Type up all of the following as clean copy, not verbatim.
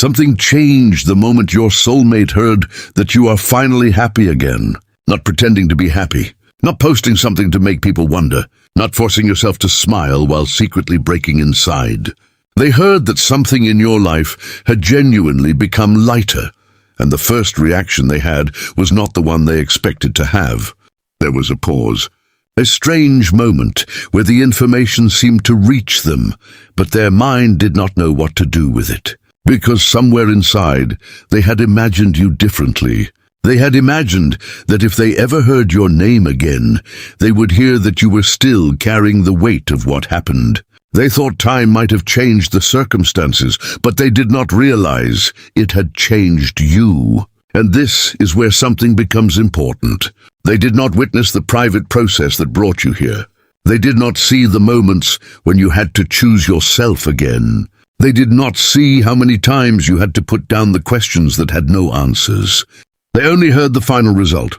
Something changed the moment your soulmate heard that you are finally happy again. Not pretending to be happy. Not posting something to make people wonder. Not forcing yourself to smile while secretly breaking inside. They heard that something in your life had genuinely become lighter, and the first reaction they had was not the one they expected to have. There was a pause. A strange moment where the information seemed to reach them, but their mind did not know what to do with it. Because somewhere inside, they had imagined you differently. They had imagined that if they ever heard your name again, they would hear that you were still carrying the weight of what happened. They thought time might have changed the circumstances, but they did not realize it had changed you. And this is where something becomes important. They did not witness the private process that brought you here. They did not see the moments when you had to choose yourself again. They did not see how many times you had to put down the questions that had no answers. They only heard the final result.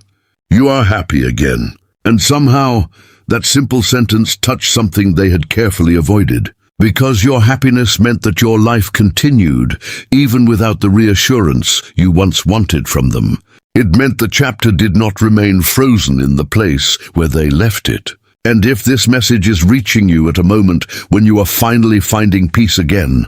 You are happy again. And somehow, that simple sentence touched something they had carefully avoided. Because your happiness meant that your life continued, even without the reassurance you once wanted from them. It meant the chapter did not remain frozen in the place where they left it. And if this message is reaching you at a moment when you are finally finding peace again,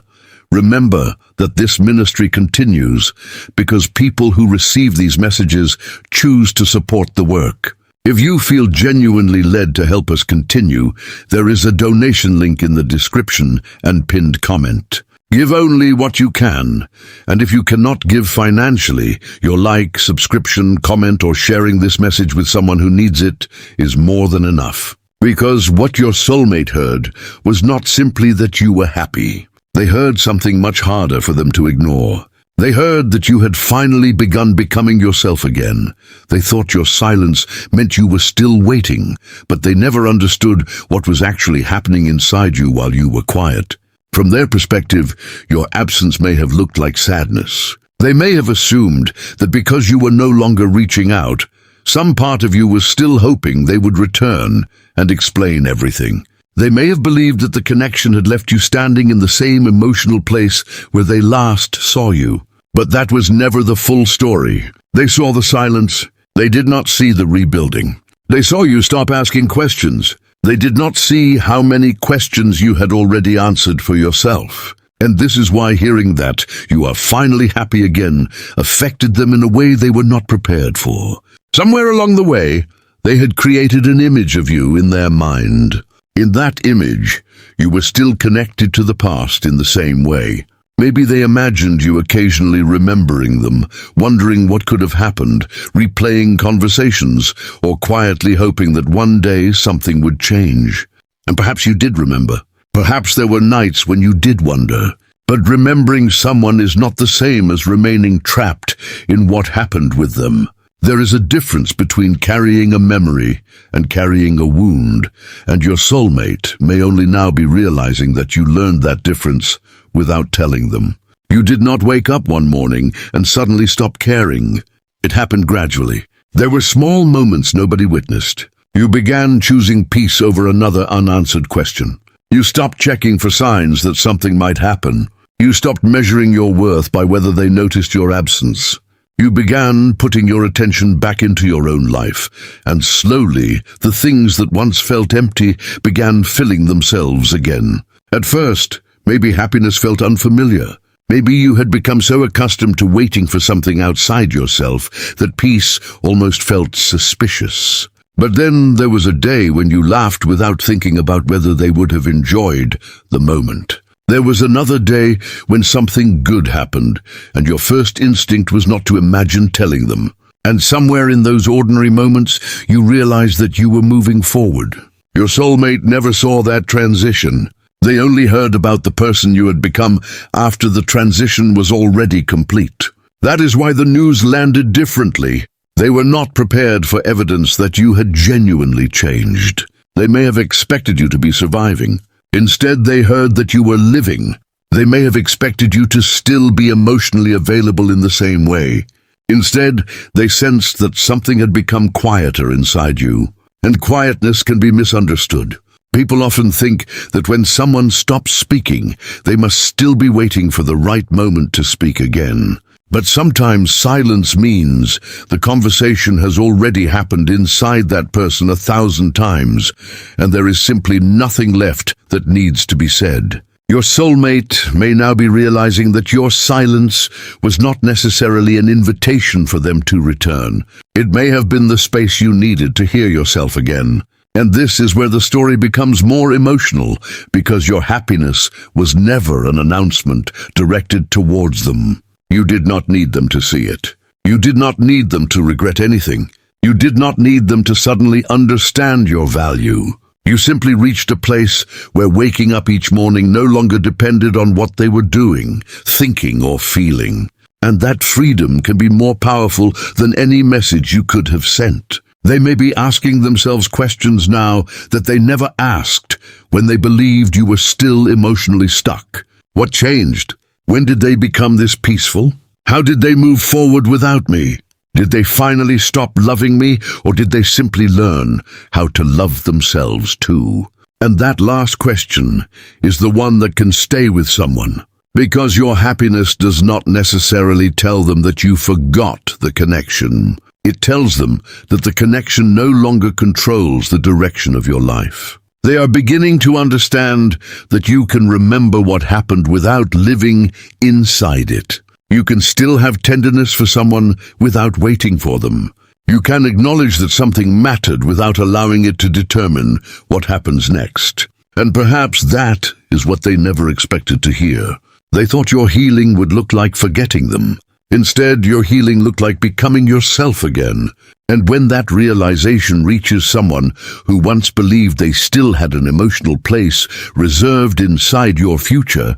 remember that this ministry continues because people who receive these messages choose to support the work. If you feel genuinely led to help us continue, there is a donation link in the description and pinned comment. Give only what you can, and if you cannot give financially, your like, subscription, comment, or sharing this message with someone who needs it is more than enough. Because what your soulmate heard was not simply that you were happy. They heard something much harder for them to ignore. They heard that you had finally begun becoming yourself again. They thought your silence meant you were still waiting, but they never understood what was actually happening inside you while you were quiet. From their perspective, your absence may have looked like sadness. They may have assumed that because you were no longer reaching out, some part of you was still hoping they would return and explain everything. They may have believed that the connection had left you standing in the same emotional place where they last saw you. But that was never the full story. They saw the silence. They did not see the rebuilding. They saw you stop asking questions. They did not see how many questions you had already answered for yourself. And this is why hearing that you are finally happy again affected them in a way they were not prepared for. Somewhere along the way, they had created an image of you in their mind. In that image, you were still connected to the past in the same way. Maybe they imagined you occasionally remembering them, wondering what could have happened, replaying conversations, or quietly hoping that one day something would change. And perhaps you did remember. Perhaps there were nights when you did wonder. But remembering someone is not the same as remaining trapped in what happened with them. There is a difference between carrying a memory and carrying a wound, and your soulmate may only now be realizing that you learned that difference without telling them. You did not wake up one morning and suddenly stop caring. It happened gradually. There were small moments nobody witnessed. You began choosing peace over another unanswered question. You stopped checking for signs that something might happen. You stopped measuring your worth by whether they noticed your absence. You began putting your attention back into your own life, and slowly the things that once felt empty began filling themselves again. At first, maybe happiness felt unfamiliar. Maybe you had become so accustomed to waiting for something outside yourself that peace almost felt suspicious. But then there was a day when you laughed without thinking about whether they would have enjoyed the moment. There was another day when something good happened, and your first instinct was not to imagine telling them. And somewhere in those ordinary moments, you realized that you were moving forward. Your soulmate never saw that transition. They only heard about the person you had become after the transition was already complete. That is why the news landed differently. They were not prepared for evidence that you had genuinely changed. They may have expected you to be surviving. Instead, they heard that you were living. They may have expected you to still be emotionally available in the same way. Instead, they sensed that something had become quieter inside you. And quietness can be misunderstood. People often think that when someone stops speaking, they must still be waiting for the right moment to speak again. But sometimes silence means the conversation has already happened inside that person 1,000 times, and there is simply nothing left that needs to be said. Your soulmate may now be realizing that your silence was not necessarily an invitation for them to return. It may have been the space you needed to hear yourself again. And this is where the story becomes more emotional, because your happiness was never an announcement directed towards them. You did not need them to see it. You did not need them to regret anything. You did not need them to suddenly understand your value. You simply reached a place where waking up each morning no longer depended on what they were doing, thinking, or feeling. And that freedom can be more powerful than any message you could have sent. They may be asking themselves questions now that they never asked when they believed you were still emotionally stuck. What changed? When did they become this peaceful? How did they move forward without me? Did they finally stop loving me, or did they simply learn how to love themselves too? And that last question is the one that can stay with someone, because your happiness does not necessarily tell them that you forgot the connection. It tells them that the connection no longer controls the direction of your life. They are beginning to understand that you can remember what happened without living inside it. You can still have tenderness for someone without waiting for them. You can acknowledge that something mattered without allowing it to determine what happens next. And perhaps that is what they never expected to hear. They thought your healing would look like forgetting them. Instead, your healing looked like becoming yourself again. And when that realization reaches someone who once believed they still had an emotional place reserved inside your future,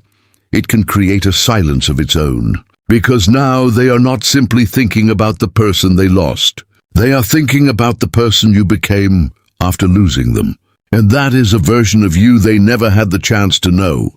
it can create a silence of its own. Because now they are not simply thinking about the person they lost. They are thinking about the person you became after losing them. And that is a version of you they never had the chance to know.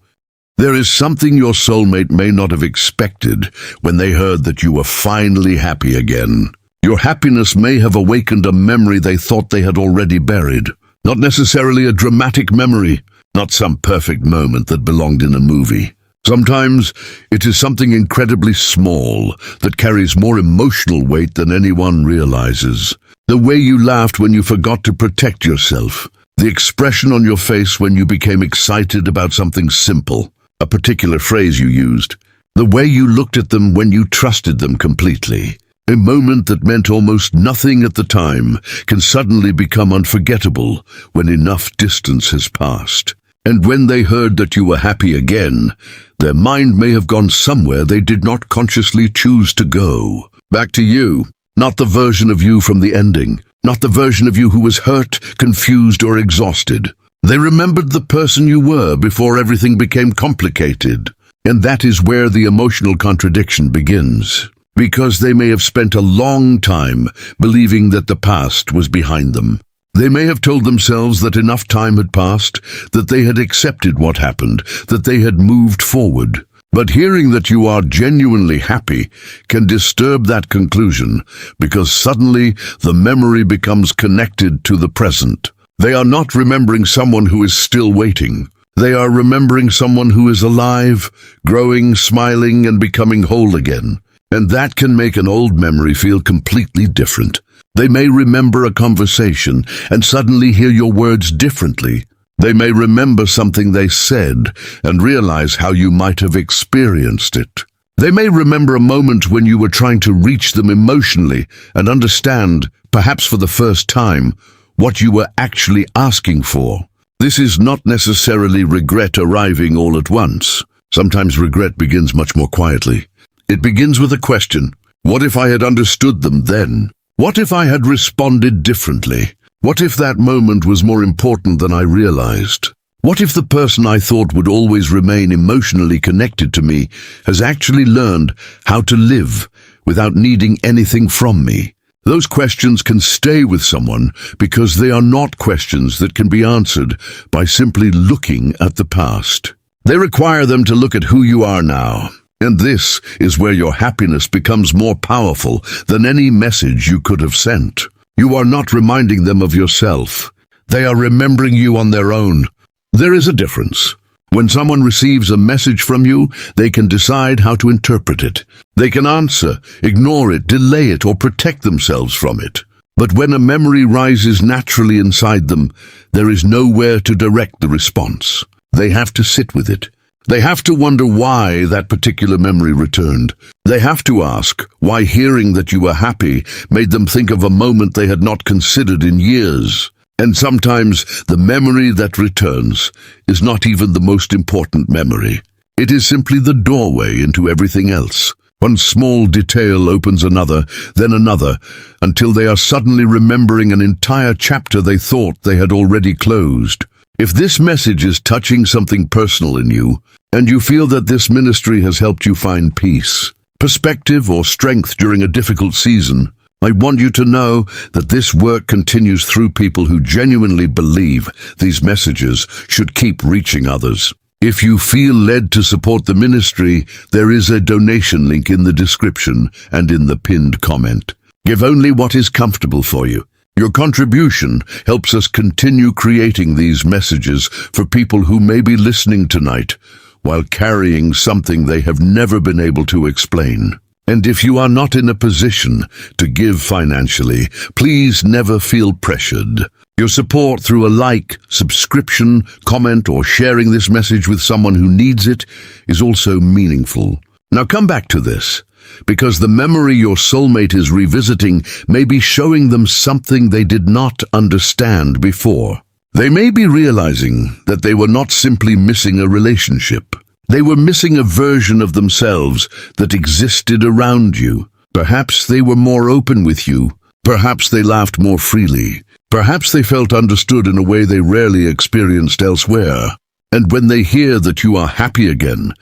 There is something your soulmate may not have expected when they heard that you were finally happy again. Your happiness may have awakened a memory they thought they had already buried. Not necessarily a dramatic memory, not some perfect moment that belonged in a movie. Sometimes it is something incredibly small that carries more emotional weight than anyone realizes. The way you laughed when you forgot to protect yourself. The expression on your face when you became excited about something simple. A particular phrase you used. The way you looked at them when you trusted them completely. A moment that meant almost nothing at the time can suddenly become unforgettable when enough distance has passed. And when they heard that you were happy again, their mind may have gone somewhere they did not consciously choose to go. Back to you, not the version of you from the ending, not the version of you who was hurt, confused, or exhausted. They remembered the person you were before everything became complicated. And that is where the emotional contradiction begins. Because they may have spent a long time believing that the past was behind them. They may have told themselves that enough time had passed, that they had accepted what happened, that they had moved forward. But hearing that you are genuinely happy can disturb that conclusion, because suddenly the memory becomes connected to the present. They are not remembering someone who is still waiting. They are remembering someone who is alive, growing, smiling, and becoming whole again. And that can make an old memory feel completely different. They may remember a conversation and suddenly hear your words differently. They may remember something they said and realize how you might have experienced it. They may remember a moment when you were trying to reach them emotionally and understand, perhaps for the first time, what you were actually asking for. This is not necessarily regret arriving all at once. Sometimes regret begins much more quietly. It begins with a question. What if I had understood them then? What if I had responded differently? What if that moment was more important than I realized? What if the person I thought would always remain emotionally connected to me has actually learned how to live without needing anything from me? Those questions can stay with someone because they are not questions that can be answered by simply looking at the past. They require them to look at who you are now. And this is where your happiness becomes more powerful than any message you could have sent. You are not reminding them of yourself. They are remembering you on their own. There is a difference. When someone receives a message from you, they can decide how to interpret it. They can answer, ignore it, delay it, or protect themselves from it. But when a memory rises naturally inside them, there is nowhere to direct the response. They have to sit with it. They have to wonder why that particular memory returned. They have to ask why hearing that you were happy made them think of a moment they had not considered in years. And sometimes the memory that returns is not even the most important memory. It is simply the doorway into everything else. One small detail opens another, then another, until they are suddenly remembering an entire chapter they thought they had already closed. If this message is touching something personal in you, and you feel that this ministry has helped you find peace, perspective, or strength during a difficult season, I want you to know that this work continues through people who genuinely believe these messages should keep reaching others. If you feel led to support the ministry, there is a donation link in the description and in the pinned comment. Give only what is comfortable for you. Your contribution helps us continue creating these messages for people who may be listening tonight while carrying something they have never been able to explain. And if you are not in a position to give financially, please never feel pressured. Your support through a like, subscription, comment, or sharing this message with someone who needs it is also meaningful. Now come back to this, because the memory your soulmate is revisiting may be showing them something they did not understand before. They may be realizing that they were not simply missing a relationship. They were missing a version of themselves that existed around you. Perhaps they were more open with you. Perhaps they laughed more freely. Perhaps they felt understood in a way they rarely experienced elsewhere. And when they hear that you are happy again,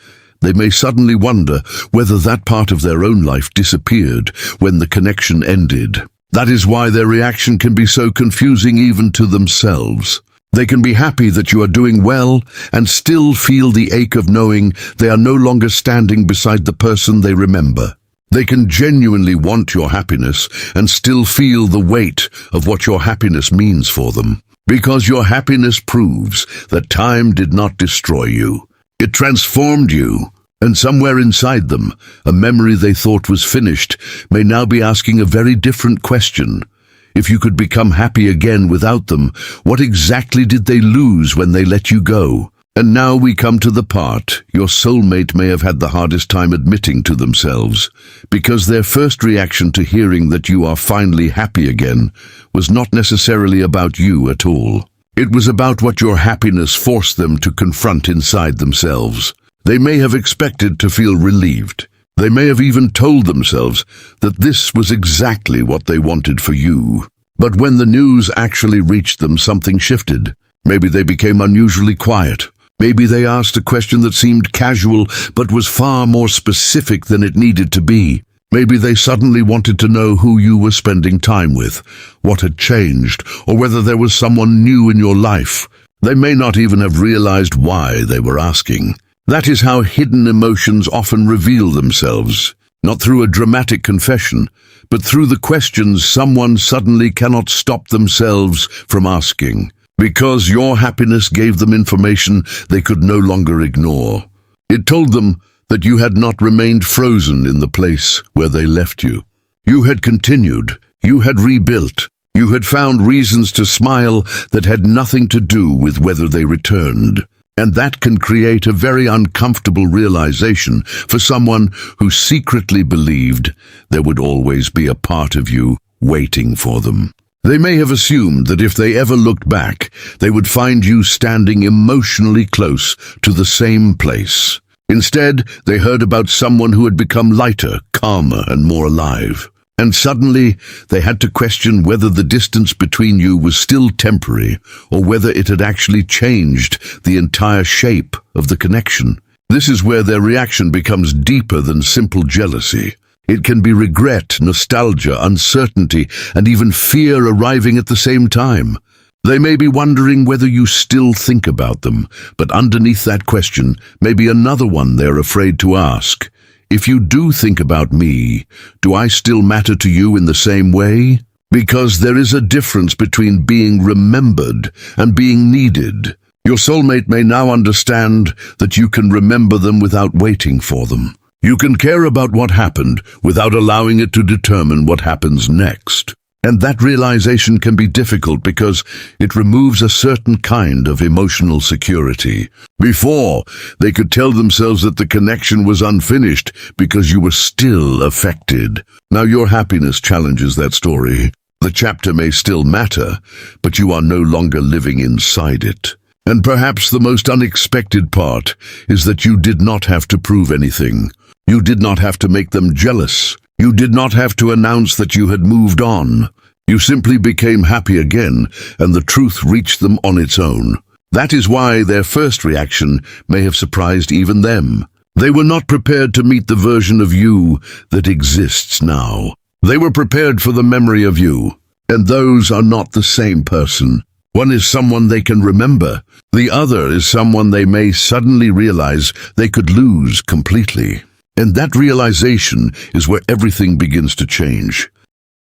they may suddenly wonder whether that part of their own life disappeared when the connection ended. That is why their reaction can be so confusing even to themselves. They can be happy that you are doing well and still feel the ache of knowing they are no longer standing beside the person they remember. They can genuinely want your happiness and still feel the weight of what your happiness means for them. Because your happiness proves that time did not destroy you. It transformed you. And somewhere inside them, a memory they thought was finished may now be asking a very different question. If you could become happy again without them, what exactly did they lose when they let you go? And now we come to the part your soulmate may have had the hardest time admitting to themselves, because their first reaction to hearing that you are finally happy again was not necessarily about you at all. It was about what your happiness forced them to confront inside themselves. They may have expected to feel relieved. They may have even told themselves that this was exactly what they wanted for you. But when the news actually reached them, something shifted. Maybe they became unusually quiet. Maybe they asked a question that seemed casual but was far more specific than it needed to be. Maybe they suddenly wanted to know who you were spending time with, what had changed, or whether there was someone new in your life. They may not even have realized why they were asking. That is how hidden emotions often reveal themselves, not through a dramatic confession, but through the questions someone suddenly cannot stop themselves from asking, because your happiness gave them information they could no longer ignore. It told them that you had not remained frozen in the place where they left you. You had continued, you had rebuilt, you had found reasons to smile that had nothing to do with whether they returned. And that can create a very uncomfortable realization for someone who secretly believed there would always be a part of you waiting for them. They may have assumed that if they ever looked back, they would find you standing emotionally close to the same place. Instead, they heard about someone who had become lighter, calmer, and more alive. And suddenly, they had to question whether the distance between you was still temporary or whether it had actually changed the entire shape of the connection. This is where their reaction becomes deeper than simple jealousy. It can be regret, nostalgia, uncertainty, and even fear arriving at the same time. They may be wondering whether you still think about them, but underneath that question may be another one they're afraid to ask. If you do think about me, do I still matter to you in the same way? Because there is a difference between being remembered and being needed. Your soulmate may now understand that you can remember them without waiting for them. You can care about what happened without allowing it to determine what happens next. And that realization can be difficult because it removes a certain kind of emotional security. Before, they could tell themselves that the connection was unfinished because you were still affected. Now your happiness challenges that story. The chapter may still matter, but you are no longer living inside it. And perhaps the most unexpected part is that you did not have to prove anything. You did not have to make them jealous. You did not have to announce that you had moved on. You simply became happy again, and the truth reached them on its own. That is why their first reaction may have surprised even them. They were not prepared to meet the version of you that exists now. They were prepared for the memory of you, and those are not the same person. One is someone they can remember. The other is someone they may suddenly realize they could lose completely. And that realization is where everything begins to change.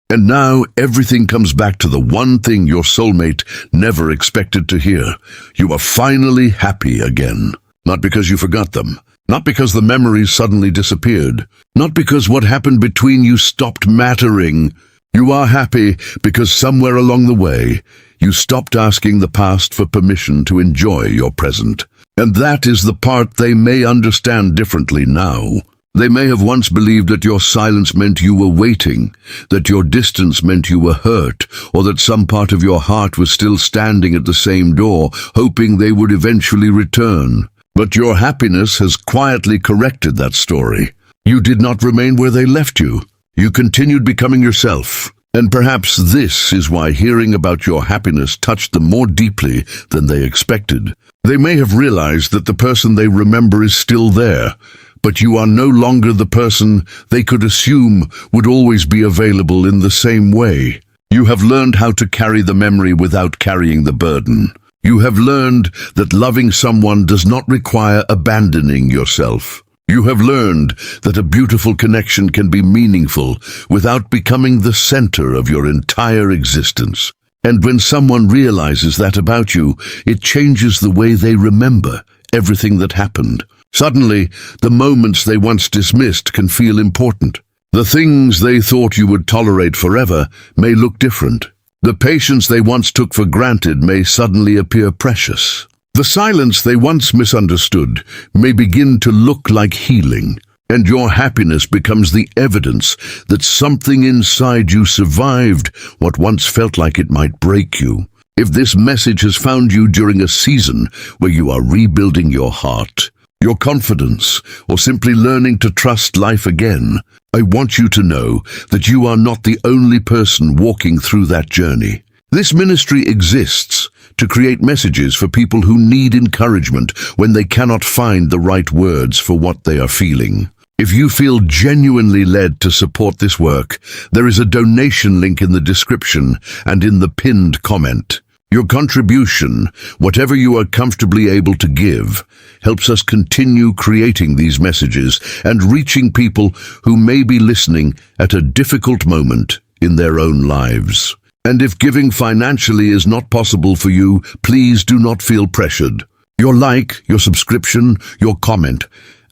And now everything comes back to the one thing your soulmate never expected to hear. You are finally happy again. Not because you forgot them. Not because the memories suddenly disappeared. Not because what happened between you stopped mattering. You are happy because somewhere along the way, you stopped asking the past for permission to enjoy your present. And that is the part they may understand differently now. They may have once believed that your silence meant you were waiting, that your distance meant you were hurt, or that some part of your heart was still standing at the same door, hoping they would eventually return. But your happiness has quietly corrected that story. You did not remain where they left you. You continued becoming yourself. And perhaps this is why hearing about your happiness touched them more deeply than they expected. They may have realized that the person they remember is still there, but you are no longer the person they could assume would always be available in the same way. You have learned how to carry the memory without carrying the burden. You have learned that loving someone does not require abandoning yourself. You have learned that a beautiful connection can be meaningful without becoming the center of your entire existence. And when someone realizes that about you, it changes the way they remember everything that happened. Suddenly, the moments they once dismissed can feel important. The things they thought you would tolerate forever may look different. The patience they once took for granted may suddenly appear precious. The silence they once misunderstood may begin to look like healing, and your happiness becomes the evidence that something inside you survived what once felt like it might break you. If this message has found you during a season where you are rebuilding your heart, your confidence, or simply learning to trust life again, I want you to know that you are not the only person walking through that journey. This ministry exists to create messages for people who need encouragement when they cannot find the right words for what they are feeling. If you feel genuinely led to support this work, there is a donation link in the description and in the pinned comment. Your contribution, whatever you are comfortably able to give, helps us continue creating these messages and reaching people who may be listening at a difficult moment in their own lives. And if giving financially is not possible for you, please do not feel pressured. Your like, your subscription, your comment,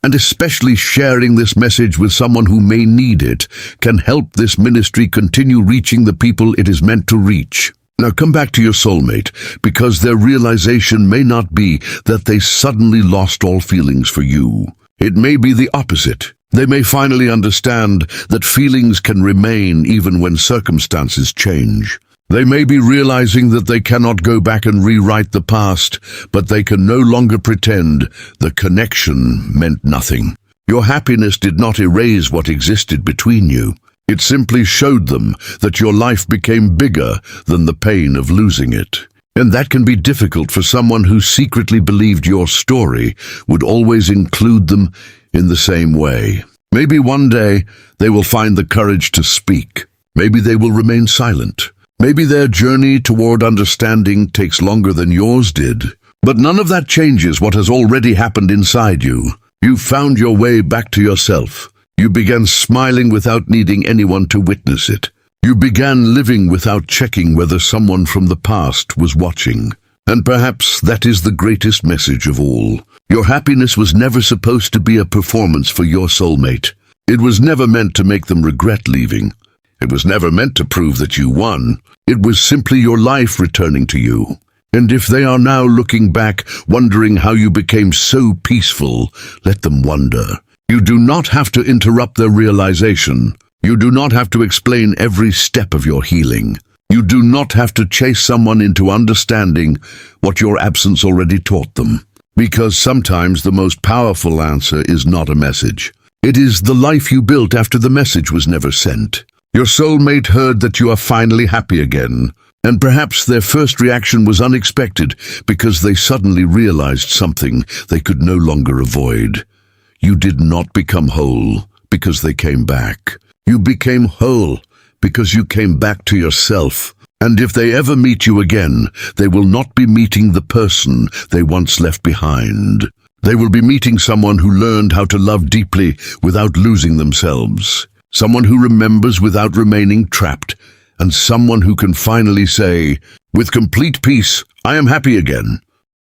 and especially sharing this message with someone who may need it, can help this ministry continue reaching the people it is meant to reach. Now come back to your soulmate, because their realization may not be that they suddenly lost all feelings for you. It may be the opposite. They may finally understand that feelings can remain even when circumstances change. They may be realizing that they cannot go back and rewrite the past, but they can no longer pretend the connection meant nothing. Your happiness did not erase what existed between you. It simply showed them that your life became bigger than the pain of losing it. And that can be difficult for someone who secretly believed your story would always include them in the same way. Maybe one day they will find the courage to speak. Maybe they will remain silent. Maybe their journey toward understanding takes longer than yours did. But none of that changes what has already happened inside you. You found your way back to yourself. You began smiling without needing anyone to witness it. You began living without checking whether someone from the past was watching. And perhaps that is the greatest message of all. Your happiness was never supposed to be a performance for your soulmate. It was never meant to make them regret leaving. It was never meant to prove that you won. It was simply your life returning to you. And if they are now looking back, wondering how you became so peaceful, let them wonder. You do not have to interrupt their realization. You do not have to explain every step of your healing. You do not have to chase someone into understanding what your absence already taught them. Because sometimes the most powerful answer is not a message. It is the life you built after the message was never sent. Your soulmate heard that you are finally happy again, and perhaps their first reaction was unexpected because they suddenly realized something they could no longer avoid. You did not become whole because they came back. You became whole because you came back to yourself. And if they ever meet you again, they will not be meeting the person they once left behind. They will be meeting someone who learned how to love deeply without losing themselves. Someone who remembers without remaining trapped. And someone who can finally say, with complete peace, I am happy again.